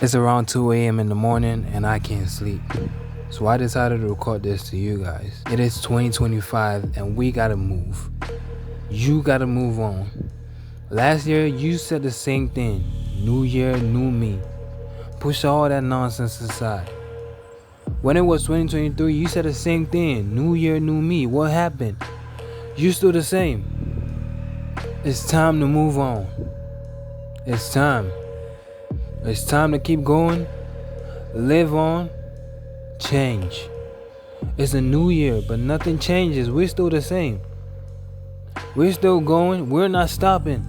It's around 2 a.m. in the morning and I can't sleep. So I decided to record this to you guys. It is 2025 and we gotta move. You gotta move on. Last year you said the same thing. New year, new me. Push all that nonsense aside. When it was 2023, you said the same thing. New year, new me. What happened? You still the same. It's time to move on. It's time. It's time to keep going, live on, change. It's a new year, but nothing changes. We're still the same. We're still going. We're not stopping.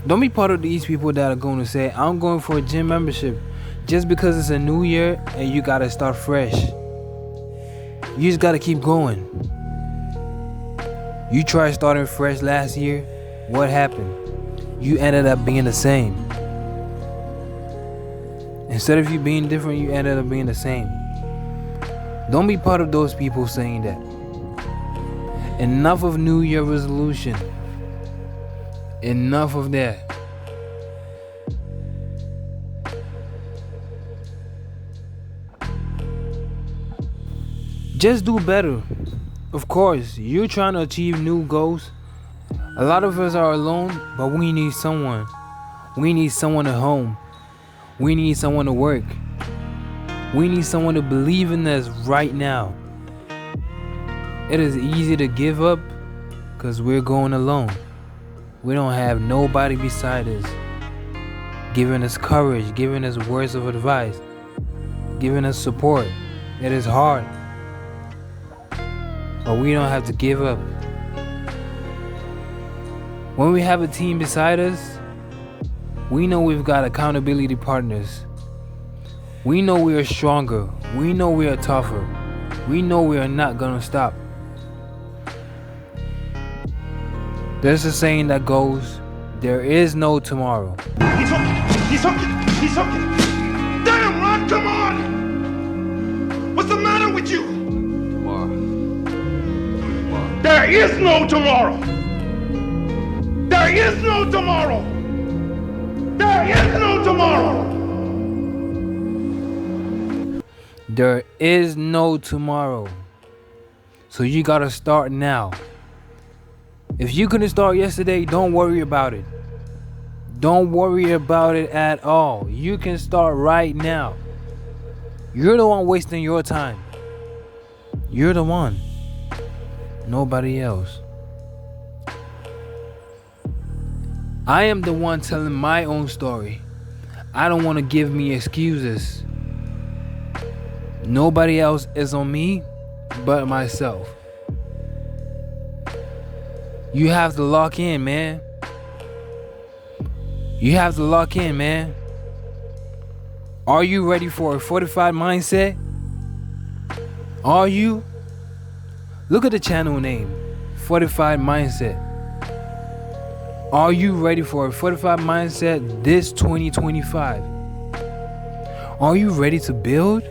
Don't be part of these people that are going to say, I'm going for a gym membership just because it's a new year and you got to start fresh. You just got to keep going. You tried starting fresh last year. What happened? You ended up being the same. Instead of you being different, you ended up being the same. Don't be part of those people saying that. Enough of New Year resolution. Enough of that. Just do better. Of course, you're trying to achieve new goals. A lot of us are alone, but we need someone. We need someone at home. We need someone to work. We need someone to believe in us right now. It is easy to give up because we're going alone. We don't have nobody beside us, giving us courage, giving us words of advice, giving us support. It is hard, but we don't have to give up. When we have a team beside us, we know we've got accountability partners. We know we are stronger. We know we are tougher. We know we are not gonna stop. There's a saying that goes, there is no tomorrow. He's hooking. Damn, Ron, come on! What's the matter with you? Tomorrow. There is no tomorrow! There is no tomorrow! There is no tomorrow! There is no tomorrow. So you gotta start now. If you couldn't start yesterday, don't worry about it. Don't worry about it at all. You can start right now. You're the one wasting your time. You're the one. Nobody else. I am the one telling my own story. I don't want to give me excuses. Nobody else is on me but myself. You have to lock in, man. You have to lock in, man. Are you ready for a fortified mindset? Are you? Look at the channel name, Fortified Mindset. Are you ready for a fortified mindset this 2025? Are you ready to build?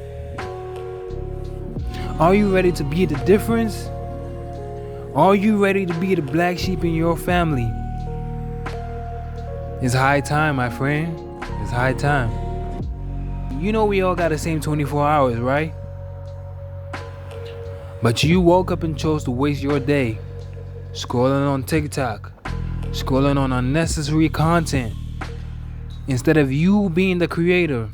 Are you ready to be the difference? Are you ready to be the black sheep in your family? It's high time, my friend. It's high time. You know we all got the same 24 hours, right? But you woke up and chose to waste your day scrolling on TikTok, scrolling on unnecessary content, instead of you being the creator.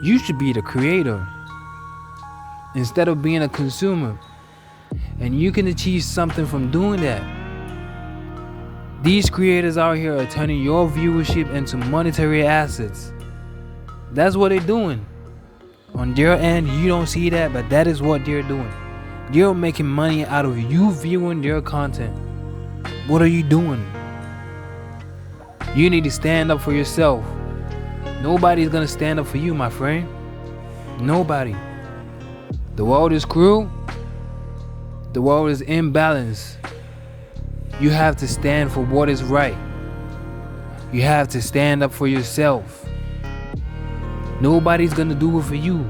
You should be the creator instead of being a consumer. And you can achieve something from doing that. These creators out here are turning your viewership into monetary assets. That's what they're doing. On their end, you don't see that, but that is what they're doing. They're making money out of you viewing their content. What are you doing? You need to stand up for yourself. Nobody's gonna stand up for you, my friend. Nobody. The world is cruel. The world is imbalanced. You have to stand for what is right. You have to stand up for yourself. Nobody's gonna do it for you.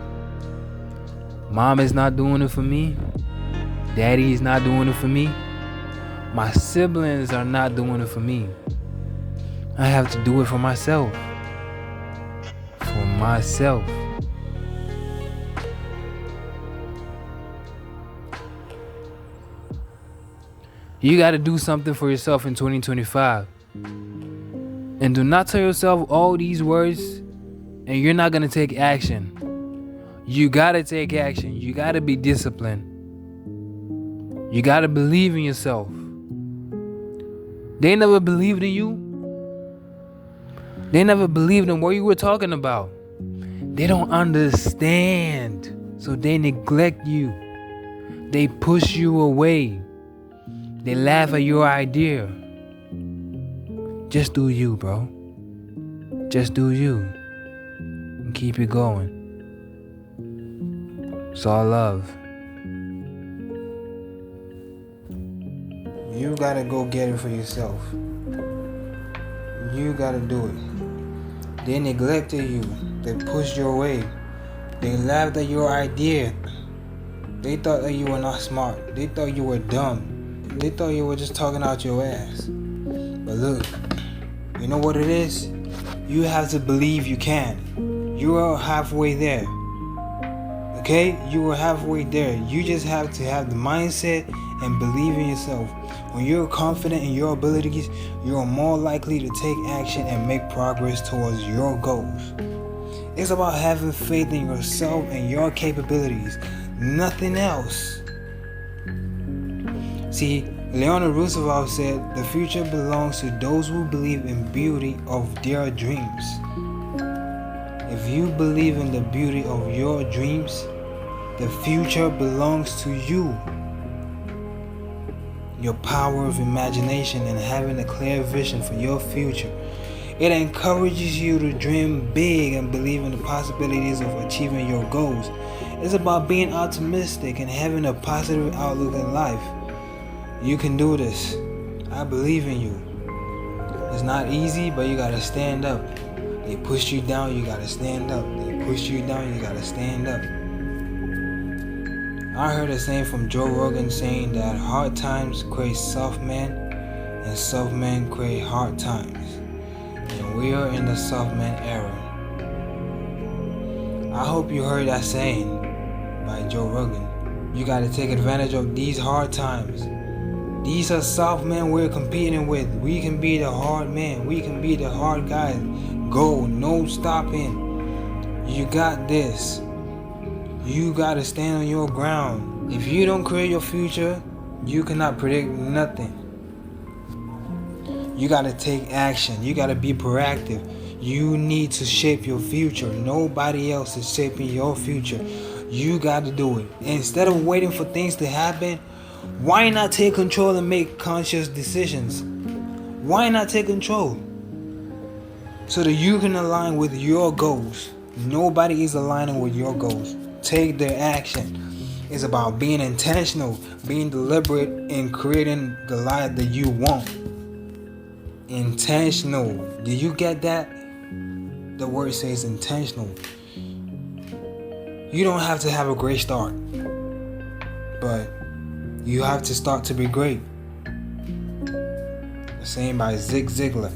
Mom is not doing it for me. Daddy is not doing it for me. My siblings are not doing it for me. I have to do it for myself. myself. You got to do something for yourself in 2025. And do not tell yourself all these words and you're not going to take action. You got to take action. You got to be disciplined. You got to believe in yourself. They never believed in you. They never believed in what you were talking about. They don't understand. So they neglect you. They push you away. They laugh at your idea. Just do you, bro. Just do you. And keep it going. It's all love. You gotta go get it for yourself. You gotta do it. They neglected you. They pushed you away. They laughed at your idea. They thought that you were not smart. They thought you were dumb. They thought you were just talking out your ass. But look, you know what it is? You have to believe you can. You are halfway there. Okay? You are halfway there. You just have to have the mindset and believe in yourself. When you're confident in your abilities, you are more likely to take action and make progress towards your goals. It's about having faith in yourself and your capabilities. Nothing else. See, Leonard Roosevelt said, "The future belongs to those who believe in beauty of their dreams." If you believe in the beauty of your dreams, the future belongs to you. Your power of imagination and having a clear vision for your future. It encourages you to dream big and believe in the possibilities of achieving your goals. It's about being optimistic and having a positive outlook in life. You can do this. I believe in you. It's not easy, but you gotta stand up. They push you down, you gotta stand up. They push you down, you gotta stand up. I heard a saying from Joe Rogan saying that hard times create soft men and soft men create hard times. And we are in the soft man era. I hope you heard that saying by Joe Rogan. You gotta take advantage of these hard times. These are soft men we're competing with. We can be the hard men. We can be the hard guys. Go, no stopping. You got this. You gotta stand on your ground. If you don't create your future, you cannot predict nothing. You gotta take action. You gotta be proactive. You need to shape your future. Nobody else is shaping your future. You gotta do it. Instead of waiting for things to happen, why not take control and make conscious decisions? Why not take control? So that you can align with your goals. Nobody is aligning with your goals. Take their action. It's about being intentional, being deliberate in creating the life that you want. Intentional. Do you get that? The word says intentional. You don't have to have a great start, but you have to start to be great. The saying by Zig Ziglar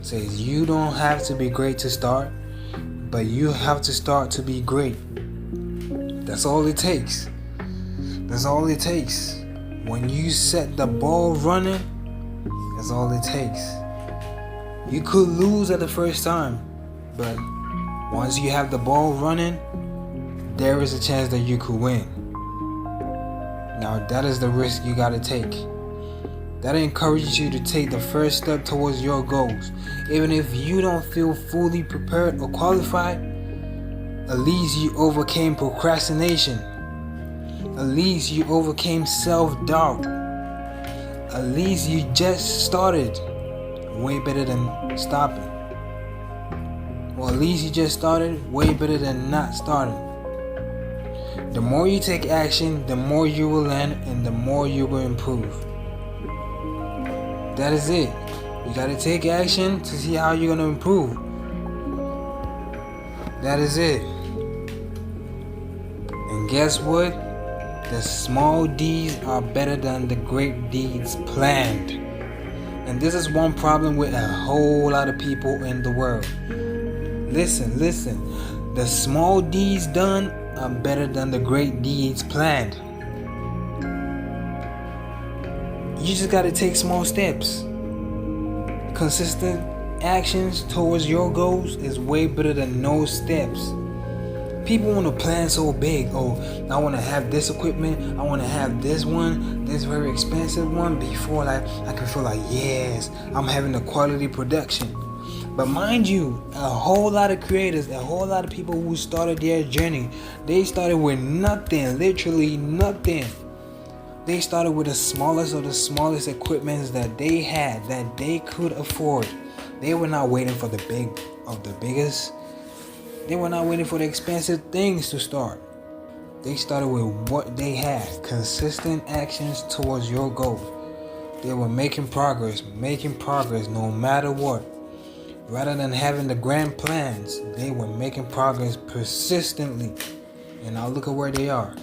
says you don't have to be great to start, but you have to start to be great. That's all it takes. That's all it takes. When you set the ball running, that's all it takes. You could lose at the first time, but once you have the ball running, there is a chance that you could win. Now that is the risk you gotta take. That encourages you to take the first step towards your goals. Even if you don't feel fully prepared or qualified, at least you overcame procrastination. At least you overcame self-doubt. At least you just started. Way better than stopping. Or at least you just started. Way better than not starting. The more you take action, the more you will learn and the more you will improve. That is it. You gotta take action to see how you're gonna improve. That is it. And guess what? The small deeds are better than the great deeds planned. And this is one problem with a whole lot of people in the world. Listen. The small deeds done are better than the great deeds planned. You just gotta take small steps. Consistent actions towards your goals is way better than no steps. People want to plan so big. Oh, I want to have this equipment. I want to have this one, this very expensive one, before I can feel like, yes, I'm having a quality production. But mind you, a whole lot of creators, a whole lot of people who started their journey, they started with nothing, literally nothing. They started with the smallest of the smallest equipments that they had, that they could afford. They were not waiting for the big of the biggest. They were not waiting for the expensive things to start. They started with what they had. Consistent actions towards your goal. They were making progress no matter what. Rather than having the grand plans, they were making progress persistently. And now look at where they are.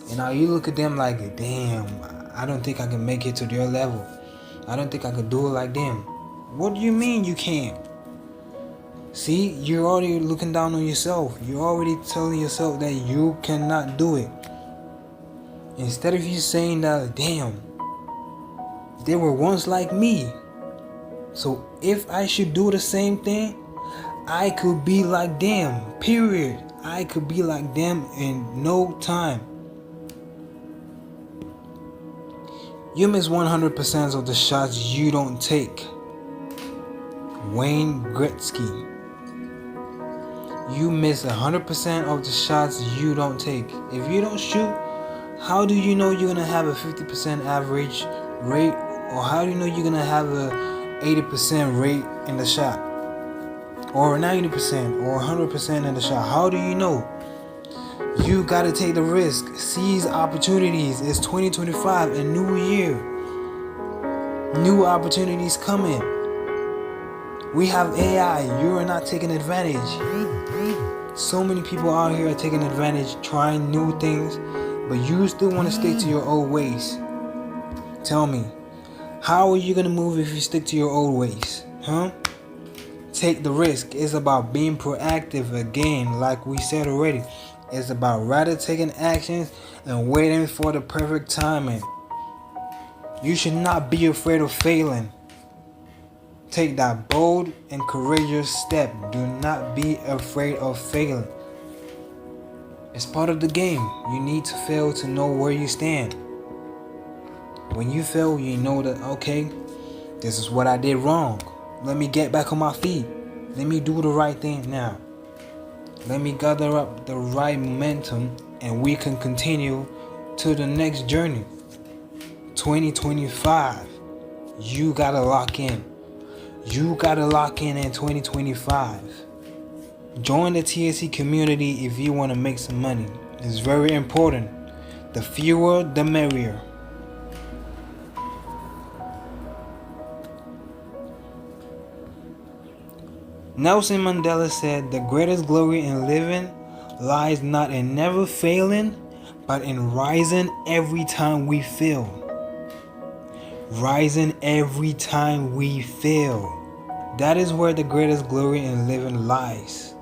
And now you look at them like, damn, I don't think I can make it to their level. I don't think I could do it like them. What do you mean you can't? See, you're already looking down on yourself. You're already telling yourself that you cannot do it. Instead of you saying that, damn, they were once like me. So if I should do the same thing, I could be like them, period. I could be like them in no time. You miss 100% of the shots you don't take. Wayne Gretzky. You miss 100% of the shots you don't take. If you don't shoot, how do you know you're going to have a 50% average rate? Or how do you know you're going to have a 80% rate in the shot? Or 90% or 100% in the shot? How do you know? You got to take the risk. Seize opportunities. It's 2025, a new year. New opportunities coming. We have AI. You are not taking advantage. So many people out here are taking advantage, trying new things, but you still want to stick to your old ways. Tell me, how are you going to move if you stick to your old ways? Huh? Take the risk. It's about being proactive again, like we said already. It's about rather taking actions and waiting for the perfect timing. You should not be afraid of failing. Take that bold and courageous step. Do not be afraid of failing. It's part of the game. You need to fail to know where you stand. When you fail, you know that, okay, this is what I did wrong. Let me get back on my feet. Let me do the right thing now. Let me gather up the right momentum and we can continue to the next journey. 2025. You gotta lock in. You gotta lock in 2025. Join the TSC community if you want to make some money. It's very important. The fewer, the merrier. Nelson Mandela said, the greatest glory in living lies not in never failing, but in rising every time we fail. Rising every time we fail. That is where the greatest glory in living lies.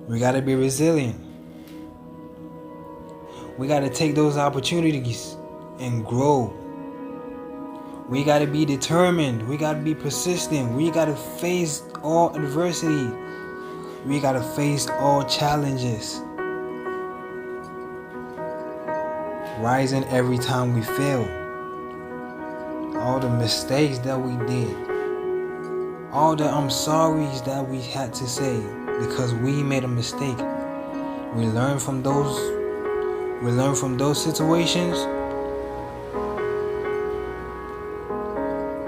We gotta be resilient. We gotta take those opportunities and grow. We gotta be determined. We gotta be persistent. We gotta face all adversity. We gotta face all challenges. Rising every time we fail. All the mistakes that we did. All the I'm sorry's that we had to say because we made a mistake. We learn from those situations.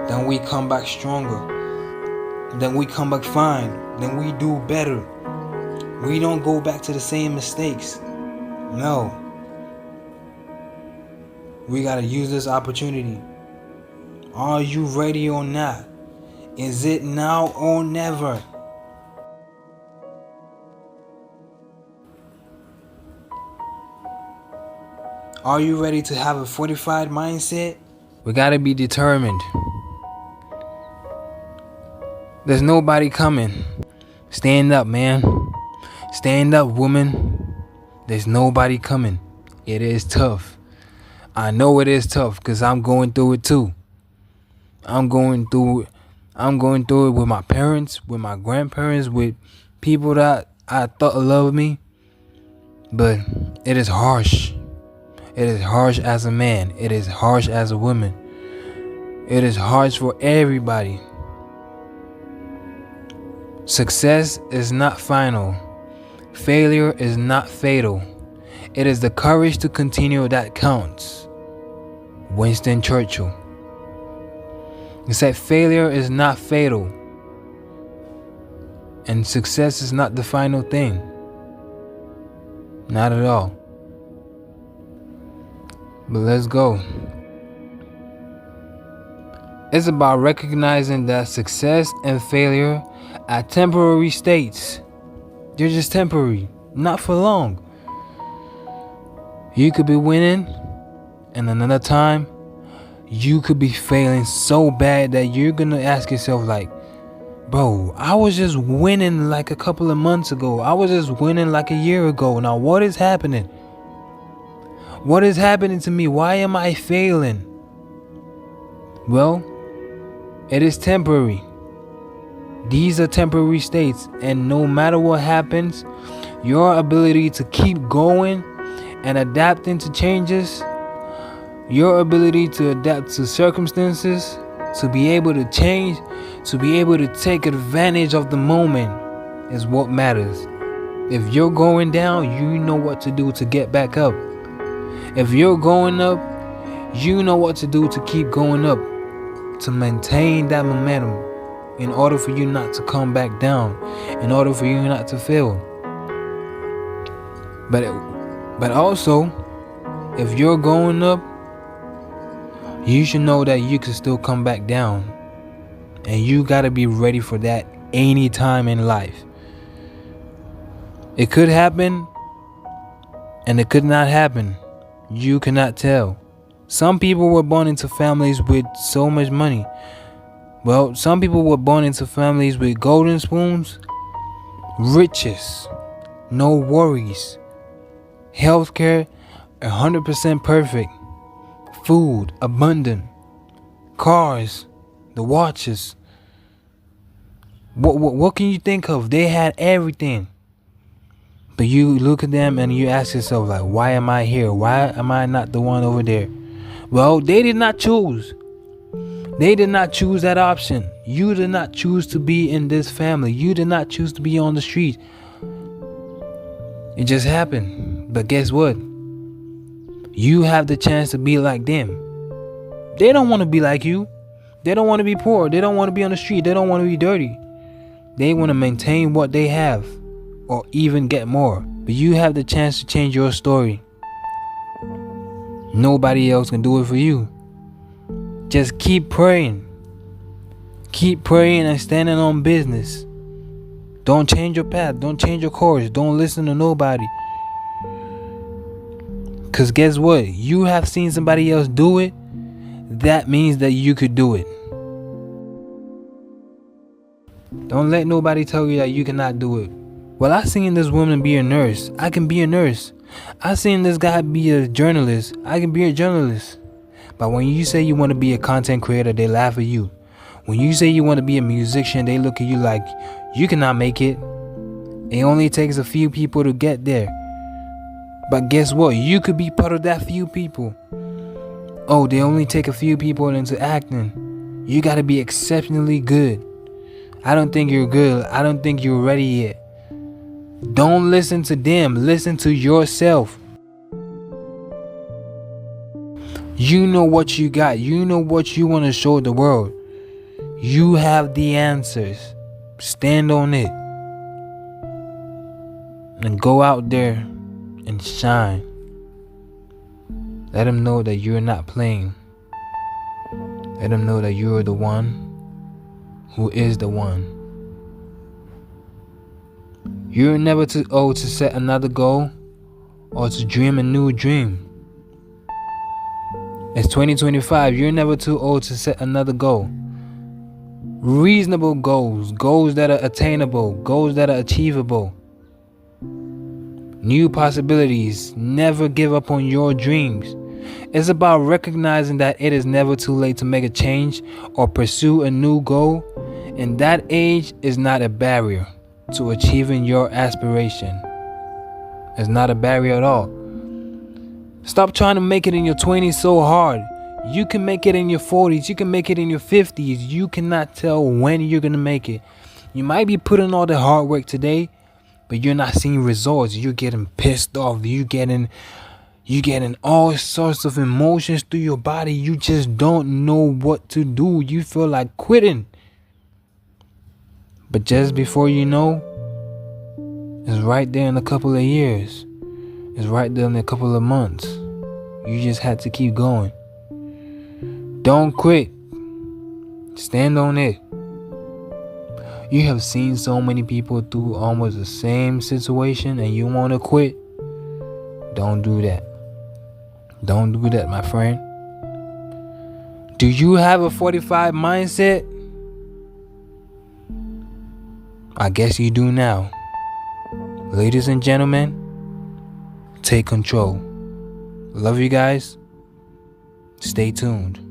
Then we come back stronger. Then we come back fine. Then we do better. We don't go back to the same mistakes. No. We gotta use this opportunity. Are you ready or not? Is it now or never? Are you ready to have a fortified mindset? We gotta be determined. There's nobody coming. Stand up, man. Stand up, woman. There's nobody coming. It is tough. I know it is tough because I'm going through it too. I'm going through it. I'm going through it with my parents, with my grandparents, with people that I thought loved me. But it is harsh. It is harsh as a man. It is harsh as a woman. It is harsh for everybody. Success is not final. Failure is not fatal. It is the courage to continue that counts. Winston Churchill. He said failure is not fatal. And success is not the final thing. Not at all. But let's go. It's about recognizing that success and failure are temporary states. They're just temporary, not for long. You could be winning, and another time, you could be failing so bad that you're gonna ask yourself like, bro, I was just winning like a couple of months ago. I was just winning like a year ago. Now what is happening? What is happening to me? Why am I failing? Well, it is temporary. These are temporary states, and no matter what happens, your ability to keep going and adapting to changes, your ability to adapt to circumstances, to be able to change, to be able to take advantage of the moment is what matters. If you're going down, you know what to do to get back up. If you're going up, you know what to do to keep going up, to maintain that momentum in order for you not to come back down, in order for you not to fail. But also, if you're going up, you should know that you can still come back down. And you gotta be ready for that any time in life. It could happen, and it could not happen. You cannot tell. Some people were born into families with so much money. Well, some people were born into families with golden spoons, riches, no worries, healthcare 100% perfect, food abundant, cars, the watches. What can you think of? They had everything. But you look at them and you ask yourself like, why am I here? Why am I not the one over there? Well, they did not choose. They did not choose that option. You did not choose to be in this family. You did not choose to be on the street. It just happened. But guess what? You have the chance to be like them. They don't want to be like you. They don't want to be poor. They don't want to be on the street. They don't want to be dirty. They want to maintain what they have, or even get more. But you have the chance to change your story. Nobody else can do it for you. Just keep praying. Keep praying and standing on business. Don't change your path. Don't change your course. Don't listen to nobody. Because guess what? You have seen somebody else do it. That means that you could do it. Don't let nobody tell you that you cannot do it. Well, I seen this woman be a nurse. I can be a nurse. I seen this guy be a journalist. I can be a journalist. But when you say you want to be a content creator, they laugh at you. When you say you want to be a musician, they look at you like you cannot make it. It only takes a few people to get there. But guess what? You could be part of that few people. Oh, they only take a few people into acting. You got to be exceptionally good. I don't think you're good. I don't think you're ready yet. Don't listen to them. Listen to yourself. You know what you got. You know what you want to show the world. You have the answers. Stand on it. And go out there and shine. Let them know that you're not playing. Let them know that you're the one who is the one. You're never too old to set another goal or to dream a new dream. It's 2025. You're never too old to set another goal. reasonable goals, goals that are attainable, goals that are achievable, new possibilities. Never give up on your dreams. It's about recognizing that it is never too late to make a change or pursue a new goal, and that age is not a barrier to achieving your aspiration. It's not a barrier at all. Stop trying to make it in your 20s so hard. You can make it in your 40s. You can make it in your 50s. You cannot tell when you're going to make it. You might be putting all the hard work today, but you're not seeing results. You're getting pissed off. You're getting all sorts of emotions through your body. You just don't know what to do. You feel like quitting. But just before you know, it's right there in a couple of years. It's right there in a couple of months. You just had to keep going. Don't quit. Stand on it. You have seen so many people through almost the same situation and you want to quit. Don't do that. Don't do that, my friend. Do you have a fortified mindset? I guess you do now. Ladies and gentlemen, take control. Love you guys. Stay tuned.